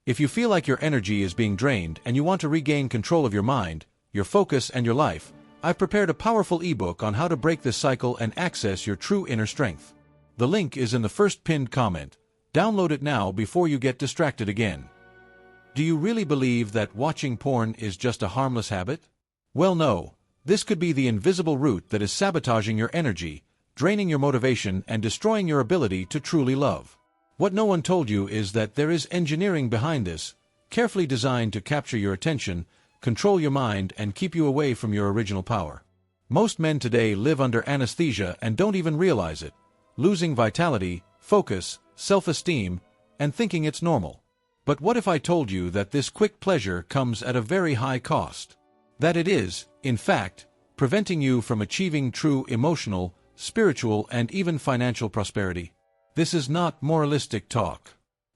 If you feel like your energy is being drained and you want to regain control of your mind, your focus and your life, I've prepared a powerful ebook on how to break this cycle and access your true inner strength. The link is in the first pinned comment. Download it now before you get distracted again. Do you really believe that watching porn is just a harmless habit? Well, no. This could be the invisible root that is sabotaging your energy, draining your motivation, and destroying your ability to truly love. What no one told you is that there is engineering behind this, carefully designed to capture your attention, control your mind, and keep you away from your original power. Most men today live under anesthesia and don't even realize it, losing vitality, focus, self-esteem, and thinking it's normal. But what if I told you that this quick pleasure comes at a very high cost? That it is, in fact, preventing you from achieving true emotional, spiritual, and even financial prosperity? This is not moralistic talk.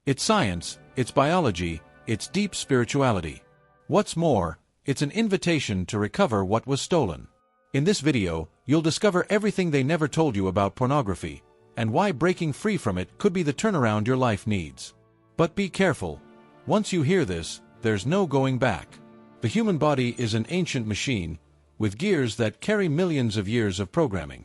It's science, it's biology, it's deep spirituality. What's more, it's an invitation to recover what was stolen. In this video, you'll discover everything they never told you about pornography, and why breaking free from it could be the turnaround your life needs. But be careful. Once you hear this, there's no going back. The human body is an ancient machine, with gears that carry millions of years of programming.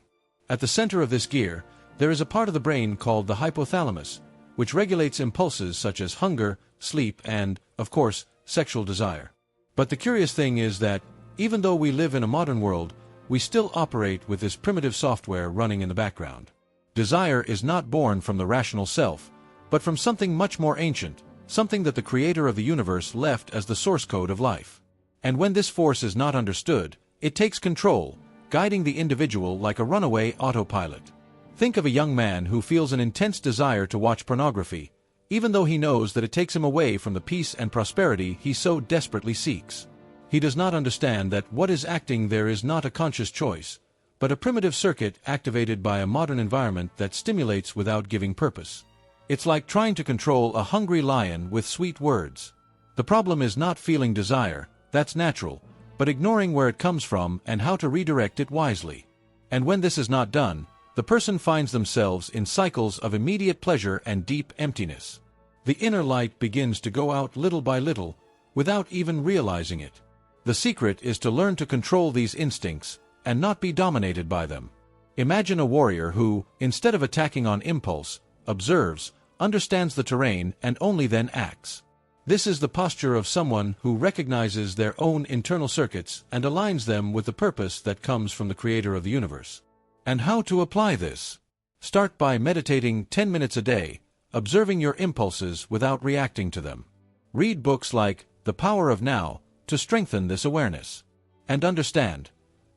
At the center of this gear, there is a part of the brain called the hypothalamus, which regulates impulses such as hunger, sleep, and, of course, sexual desire. But the curious thing is that, even though we live in a modern world, we still operate with this primitive software running in the background. Desire is not born from the rational self, but from something much more ancient, something that the creator of the universe left as the source code of life. And when this force is not understood, it takes control, guiding the individual like a runaway autopilot. Think of a young man who feels an intense desire to watch pornography, even though he knows that it takes him away from the peace and prosperity he so desperately seeks. He does not understand that what is acting there is not a conscious choice, but a primitive circuit activated by a modern environment that stimulates without giving purpose. It's like trying to control a hungry lion with sweet words. The problem is not feeling desire, that's natural, but ignoring where it comes from and how to redirect it wisely. And when this is not done, the person finds themselves in cycles of immediate pleasure and deep emptiness. The inner light begins to go out little by little, without even realizing it. The secret is to learn to control these instincts, and not be dominated by them. Imagine a warrior who, instead of attacking on impulse, observes, understands the terrain, and only then acts. This is the posture of someone who recognizes their own internal circuits and aligns them with the purpose that comes from the creator of the universe. And how to apply this? Start by meditating 10 minutes a day, observing your impulses without reacting to them. Read books like The Power of Now to strengthen this awareness. And understand,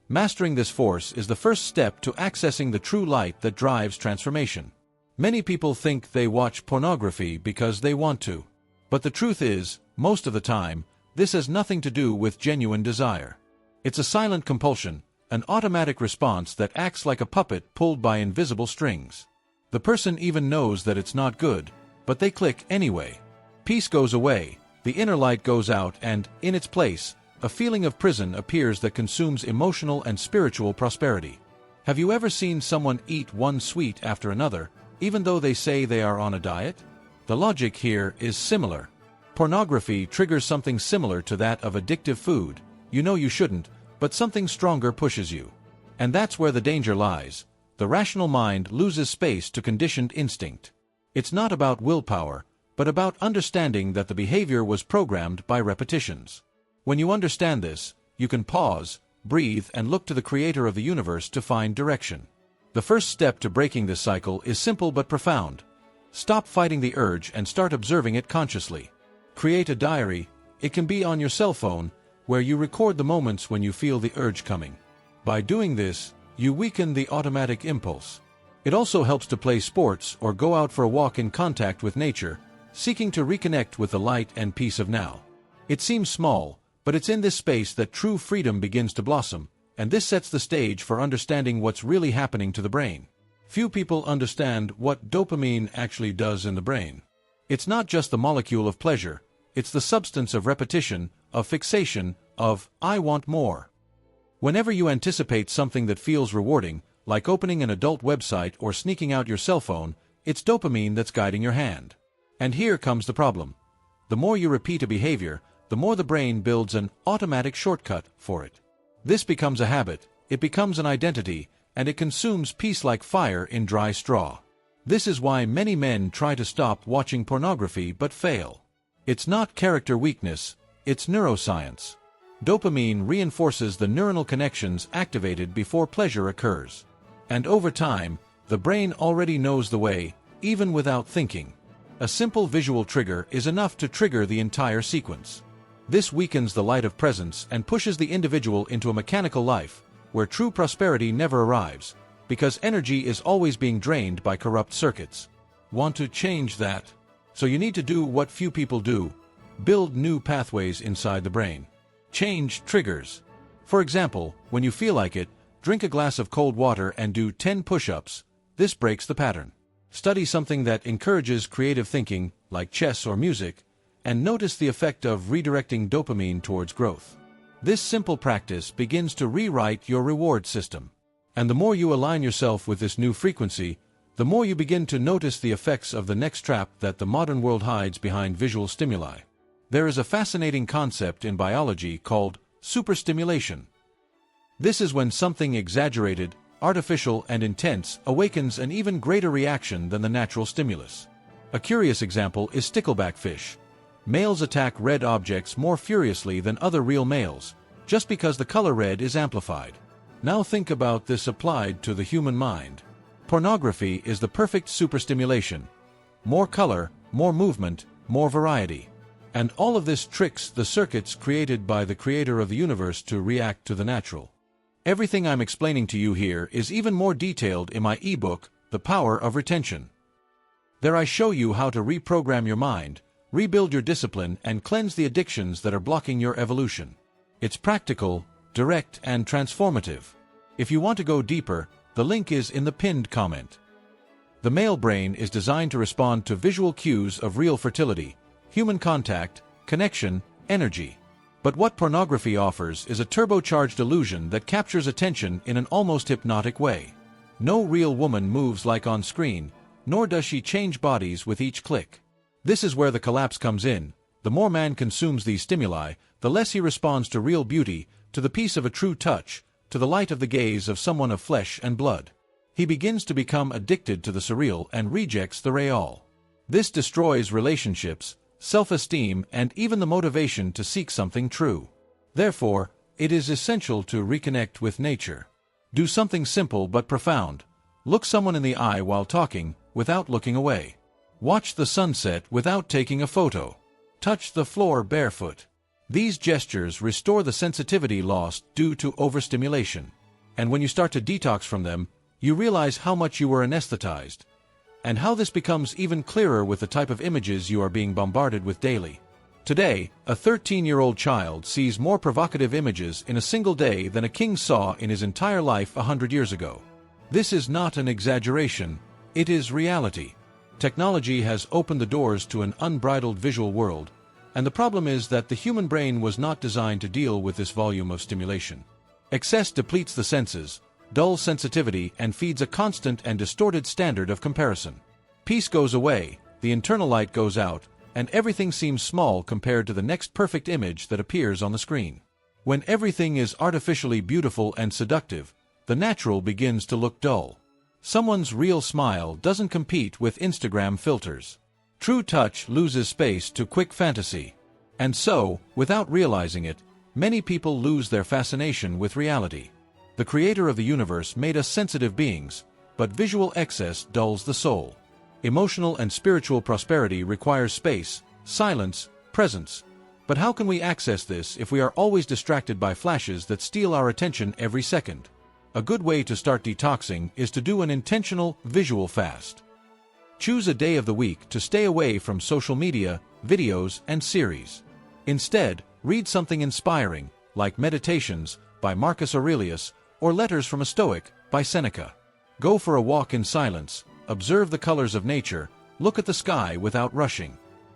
mastering this force is the first step to accessing the true light that drives transformation. Many people think they watch pornography because they want to. But the truth is, most of the time, this has nothing to do with genuine desire. It's a silent compulsion, an automatic response that acts like a puppet pulled by invisible strings. The person even knows that it's not good, but they click anyway. Peace goes away, the inner light goes out, and, in its place, a feeling of prison appears that consumes emotional and spiritual prosperity. Have you ever seen someone eat one sweet after another, even though they say they are on a diet? The logic here is similar. Pornography triggers something similar to that of addictive food. You know you shouldn't, but something stronger pushes you. And that's where the danger lies. The rational mind loses space to conditioned instinct. It's not about willpower, but about understanding that the behavior was programmed by repetitions. When you understand this, you can pause, breathe, and look to the creator of the universe to find direction. The first step to breaking this cycle is simple but profound. Stop fighting the urge and start observing it consciously. Create a diary. It can be on your cell phone, where you record the moments when you feel the urge coming. By doing this, you weaken the automatic impulse. It also helps to play sports or go out for a walk in contact with nature, seeking to reconnect with the light and peace of now. It seems small, but it's in this space that true freedom begins to blossom, and this sets the stage for understanding what's really happening to the brain. Few people understand what dopamine actually does in the brain. It's not just the molecule of pleasure, it's the substance of repetition, of fixation, of "I want more." Whenever you anticipate something that feels rewarding, like opening an adult website or sneaking out your cell phone, it's dopamine that's guiding your hand. And here comes the problem. The more you repeat a behavior, the more the brain builds an automatic shortcut for it. This becomes a habit, it becomes an identity, and it consumes peace like fire in dry straw. This is why many men try to stop watching pornography but fail. It's not character weakness, it's neuroscience. Dopamine reinforces the neuronal connections activated before pleasure occurs. And over time, the brain already knows the way, even without thinking. A simple visual trigger is enough to trigger the entire sequence. This weakens the light of presence and pushes the individual into a mechanical life, where true prosperity never arrives, because energy is always being drained by corrupt circuits. Want to change that? So you need to do what few people do: build new pathways inside the brain. Change triggers. For example, when you feel like it, drink a glass of cold water and do 10 push-ups. This breaks the pattern. Study something that encourages creative thinking, like chess or music, and notice the effect of redirecting dopamine towards growth. This simple practice begins to rewrite your reward system. And the more you align yourself with this new frequency, the more you begin to notice the effects of the next trap that the modern world hides behind visual stimuli. There is a fascinating concept in biology called superstimulation. This is when something exaggerated, artificial, and intense awakens an even greater reaction than the natural stimulus. A curious example is stickleback fish. Males attack red objects more furiously than other real males, just because the color red is amplified. Now think about this applied to the human mind. Pornography is the perfect superstimulation. More color, more movement, more variety. And all of this tricks the circuits created by the creator of the universe to react to the natural. Everything I'm explaining to you here is even more detailed in my ebook, The Power of Retention. There I show you how to reprogram your mind, rebuild your discipline, and cleanse the addictions that are blocking your evolution. It's practical, direct, and transformative. If you want to go deeper, the link is in the pinned comment. The male brain is designed to respond to visual cues of real fertility, human contact, connection, energy. But what pornography offers is a turbocharged illusion that captures attention in an almost hypnotic way. No real woman moves like on screen, nor does she change bodies with each click. This is where the collapse comes in. The more man consumes these stimuli, the less he responds to real beauty, to the peace of a true touch, to the light of the gaze of someone of flesh and blood. He begins to become addicted to the surreal and rejects the real. This destroys relationships, self-esteem, and even the motivation to seek something true. Therefore, it is essential to reconnect with nature. Do something simple but profound. Look someone in the eye while talking, without looking away. Watch the sunset without taking a photo. Touch the floor barefoot. These gestures restore the sensitivity lost due to overstimulation. And when you start to detox from them, you realize how much you were anesthetized, and how this becomes even clearer with the type of images you are being bombarded with daily. Today, a 13-year-old child sees more provocative images in a single day than a king saw in his entire life 100 years ago. This is not an exaggeration, it is reality. Technology has opened the doors to an unbridled visual world, and the problem is that the human brain was not designed to deal with this volume of stimulation. Excess depletes the senses, dulls sensitivity, and feeds a constant and distorted standard of comparison. Peace goes away, the internal light goes out, and everything seems small compared to the next perfect image that appears on the screen. When everything is artificially beautiful and seductive, the natural begins to look dull. Someone's real smile doesn't compete with Instagram filters. True touch loses space to quick fantasy. And so, without realizing it, many people lose their fascination with reality. The creator of the universe made us sensitive beings, but visual excess dulls the soul. Emotional and spiritual prosperity requires space, silence, presence. But how can we access this if we are always distracted by flashes that steal our attention every second? A good way to start detoxing is to do an intentional visual fast. Choose a day of the week to stay away from social media, videos, and series. Instead, read something inspiring, like Meditations by Marcus Aurelius or Letters from a Stoic by Seneca. Go for a walk in silence, observe the colors of nature, look at the sky without rushing.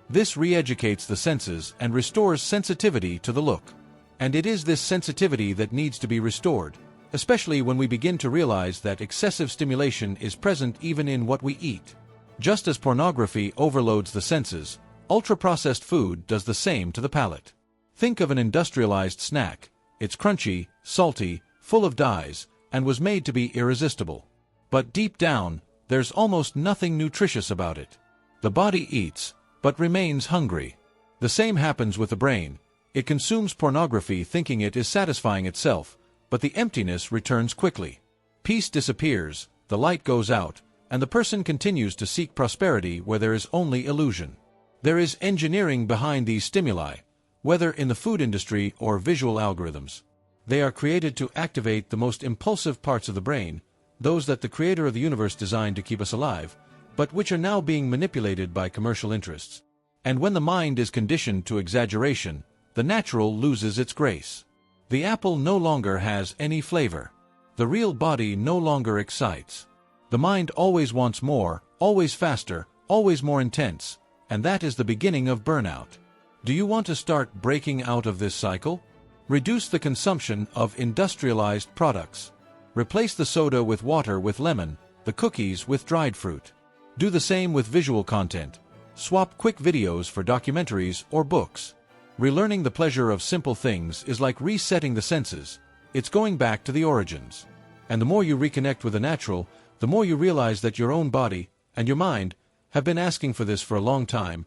This re-educates the senses and restores sensitivity to the look. And it is this sensitivity that needs to be restored, especially when we begin to realize that excessive stimulation is present even in what we eat. Just as pornography overloads the senses, Ultra-processed food does the same to the palate. Think of an industrialized snack. It's crunchy, salty, full of dyes, and was made to be irresistible. But deep down, there's almost nothing nutritious about it. The body eats, but remains hungry. The same happens with the brain. It consumes pornography thinking it is satisfying itself, but the emptiness returns quickly. Peace disappears, the light goes out, and the person continues to seek prosperity where there is only illusion. There is engineering behind these stimuli, whether in the food industry or visual algorithms. They are created to activate the most impulsive parts of the brain, those that the creator of the universe designed to keep us alive, but which are now being manipulated by commercial interests. And when the mind is conditioned to exaggeration, the natural loses its grace. The apple no longer has any flavor. The real body no longer excites. The mind always wants more, always faster, always more intense, and that is the beginning of burnout. Do you want to start breaking out of this cycle? Reduce the consumption of industrialized products. Replace the soda with water with lemon, the cookies with dried fruit. Do the same with visual content. Swap quick videos for documentaries or books. Relearning the pleasure of simple things is like resetting the senses. It's going back to the origins. And the more you reconnect with the natural, the more you realize that your own body and your mind have been asking for this for a long time,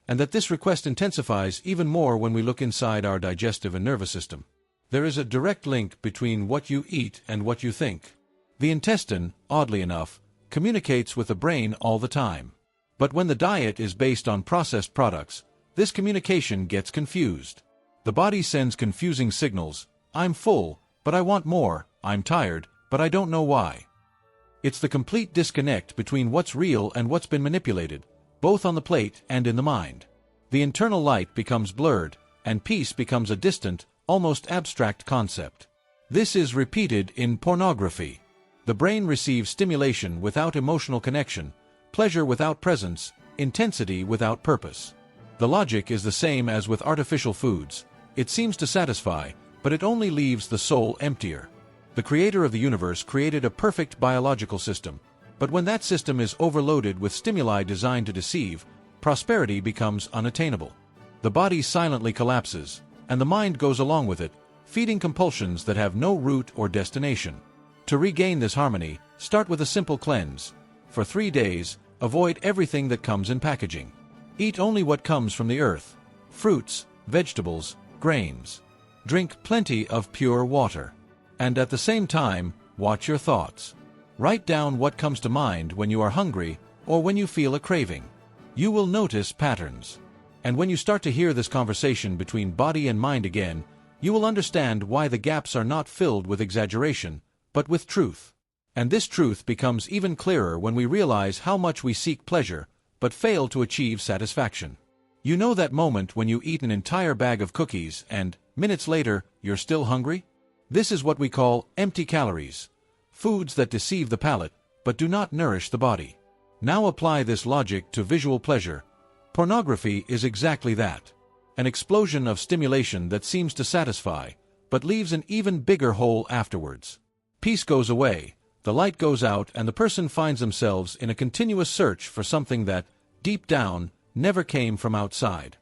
and that this request intensifies even more when we look inside our digestive and nervous system. There is a direct link between what you eat and what you think. The intestine, oddly enough, communicates with the brain all the time. But when the diet is based on processed products, this communication gets confused. The body sends confusing signals. I'm full, but I want more. I'm tired, but I don't know why. It's the complete disconnect between what's real and what's been manipulated, both on the plate and in the mind. The internal light becomes blurred, and peace becomes a distant, almost abstract concept. This is repeated in pornography. The brain receives stimulation without emotional connection, pleasure without presence, intensity without purpose. The logic is the same as with artificial foods. It seems to satisfy, but it only leaves the soul emptier. The creator of the universe created a perfect biological system, but when that system is overloaded with stimuli designed to deceive, prosperity becomes unattainable. The body silently collapses, and the mind goes along with it, feeding compulsions that have no root or destination. To regain this harmony, start with a simple cleanse. For 3 days, avoid everything that comes in packaging. Eat only what comes from the earth: fruits, vegetables, grains. Drink plenty of pure water. And at the same time, watch your thoughts. Write down what comes to mind when you are hungry or when you feel a craving. You will notice patterns. And when you start to hear this conversation between body and mind again, you will understand why the gaps are not filled with exaggeration, but with truth. And this truth becomes even clearer when we realize how much we seek pleasure, but fail to achieve satisfaction. You know that moment when you eat an entire bag of cookies and, minutes later, you're still hungry? This is what we call empty calories. Foods that deceive the palate, but do not nourish the body. Now apply this logic to visual pleasure. Pornography is exactly that. An explosion of stimulation that seems to satisfy, but leaves an even bigger hole afterwards. Peace goes away, the light goes out, and the person finds themselves in a continuous search for something that, deep down, never came from outside.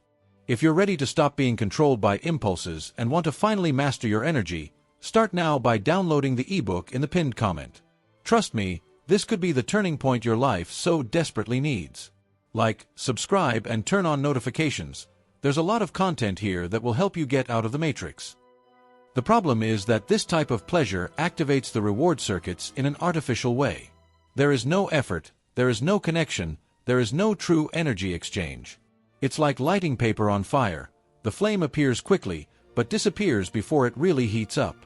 If you're ready to stop being controlled by impulses and want to finally master your energy, start now by downloading the ebook in the pinned comment. Trust me, this could be the turning point your life so desperately needs. Like, subscribe, and turn on notifications. There's a lot of content here that will help you get out of the matrix. The problem is that this type of pleasure activates the reward circuits in an artificial way. There is no effort, there is no connection, there is no true energy exchange. It's like lighting paper on fire. The flame appears quickly, but disappears before it really heats up.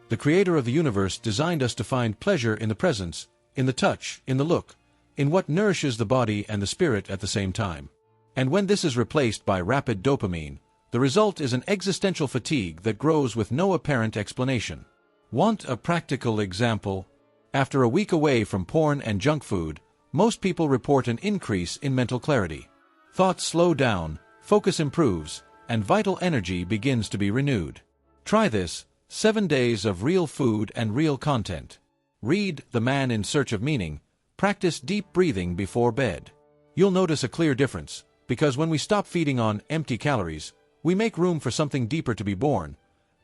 The creator of the universe designed us to find pleasure in the presence, in the touch, in the look, in what nourishes the body and the spirit at the same time. And when this is replaced by rapid dopamine, the result is an existential fatigue that grows with no apparent explanation. Want a practical example? After a week away from porn and junk food, most people report an increase in mental clarity. Thoughts slow down, focus improves, and vital energy begins to be renewed. Try this: 7 days of real food and real content. Read The Man in Search of Meaning. Practice deep breathing before bed. You'll notice a clear difference, Because when we stop feeding on empty calories, we make room for something deeper to be born,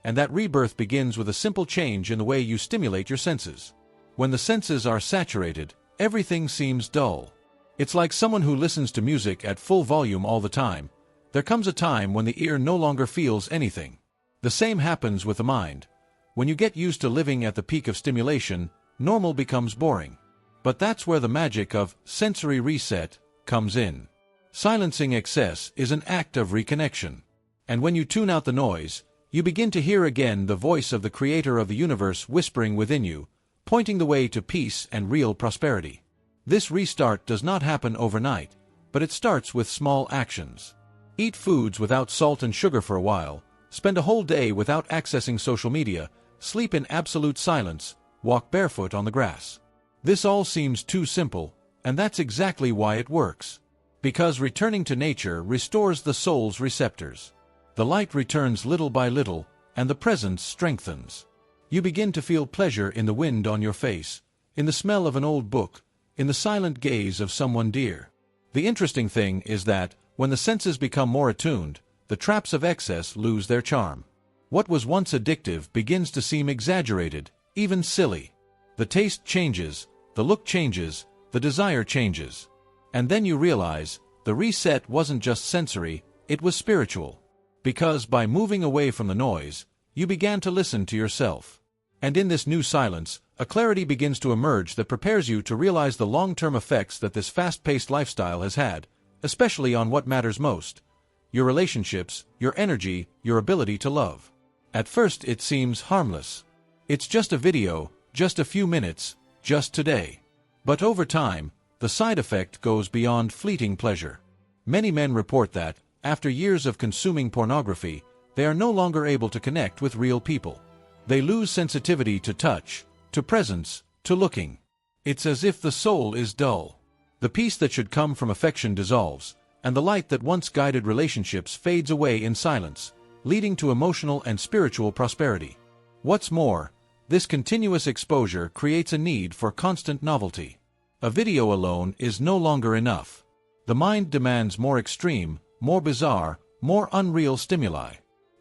and that rebirth begins with a simple change in the way you stimulate your senses. When the senses are saturated, everything seems dull. It's like someone who listens to music at full volume all the time. There comes a time when the ear no longer feels anything. The same happens with the mind. When you get used to living at the peak of stimulation, normal becomes boring. But that's where the magic of sensory reset comes in. Silencing excess is an act of reconnection. And when you tune out the noise, you begin to hear again the voice of the creator of the universe whispering within you, pointing the way to peace and real prosperity. This restart does not happen overnight, but it starts with small actions. Eat foods without salt and sugar for a while, spend a whole day without accessing social media, sleep in absolute silence, walk barefoot on the grass. This all seems too simple, and that's exactly why it works. Because returning to nature restores the soul's receptors. The light returns little by little, and the presence strengthens. You begin to feel pleasure in the wind on your face, in the smell of an old book, in the silent gaze of someone dear. The interesting thing is that, when the senses become more attuned, the traps of excess lose their charm. What was once addictive begins to seem exaggerated, even silly. The taste changes, the look changes, the desire changes. And then you realize, the reset wasn't just sensory, it was spiritual. Because by moving away from the noise, you began to listen to yourself. And in this new silence, a clarity begins to emerge that prepares you to realize the long-term effects that this fast-paced lifestyle has had, especially on what matters most: your relationships, your energy, your ability to love. At first it seems harmless. It's just a video, just a few minutes, just today. But over time, the side effect goes beyond fleeting pleasure. Many men report that, after years of consuming pornography, they are no longer able to connect with real people. They lose sensitivity to touch, to presence, to looking. It's as if the soul is dull. The peace that should come from affection dissolves, and the light that once guided relationships fades away in silence, leading to emotional and spiritual prosperity. What's more, this continuous exposure creates a need for constant novelty. A video alone is no longer enough. The mind demands more extreme, more bizarre, more unreal stimuli.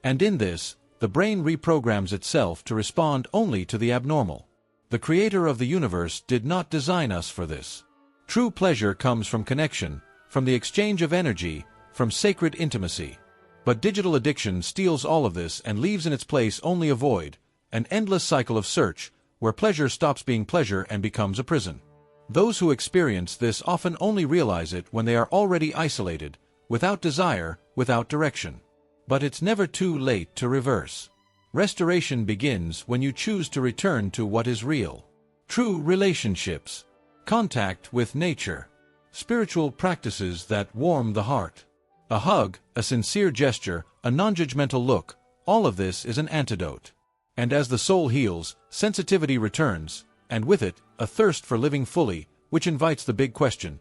And in this, the brain reprograms itself to respond only to the abnormal. The creator of the universe did not design us for this. True pleasure comes from connection, from the exchange of energy, from sacred intimacy. But digital addiction steals all of this and leaves in its place only a void, an endless cycle of search, where pleasure stops being pleasure and becomes a prison. Those who experience this often only realize it when they are already isolated, without desire, without direction. But it's never too late to reverse. Restoration begins when you choose to return to what is real. True relationships, contact with nature, spiritual practices that warm the heart. A hug, a sincere gesture, a non-judgmental look, all of this is an antidote. And as the soul heals, sensitivity returns, and with it, a thirst for living fully, which invites the big question: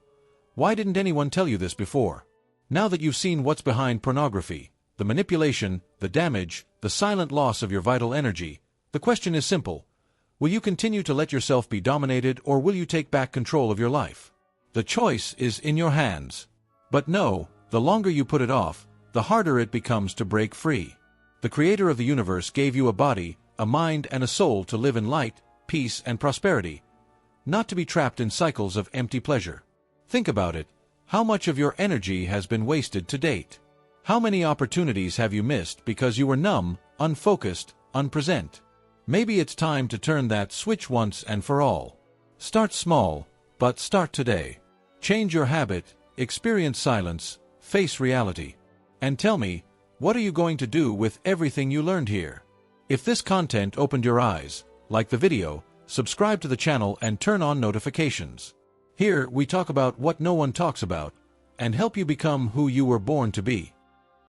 why didn't anyone tell you this before? Now that you've seen what's behind pornography, the manipulation, the damage, the silent loss of your vital energy, the question is simple: will you continue to let yourself be dominated, or will you take back control of your life? The choice is in your hands. But no, the longer you put it off, the harder it becomes to break free. The creator of the universe gave you a body, a mind, and a soul to live in light, peace, and prosperity, not to be trapped in cycles of empty pleasure. Think about it. How much of your energy has been wasted to date? How many opportunities have you missed because you were numb, unfocused, unpresent? Maybe it's time to turn that switch once and for all. Start small, but start today. Change your habit, experience silence, face reality. And tell me, what are you going to do with everything you learned here? If this content opened your eyes, like the video, subscribe to the channel and turn on notifications. Here we talk about what no one talks about, and help you become who you were born to be.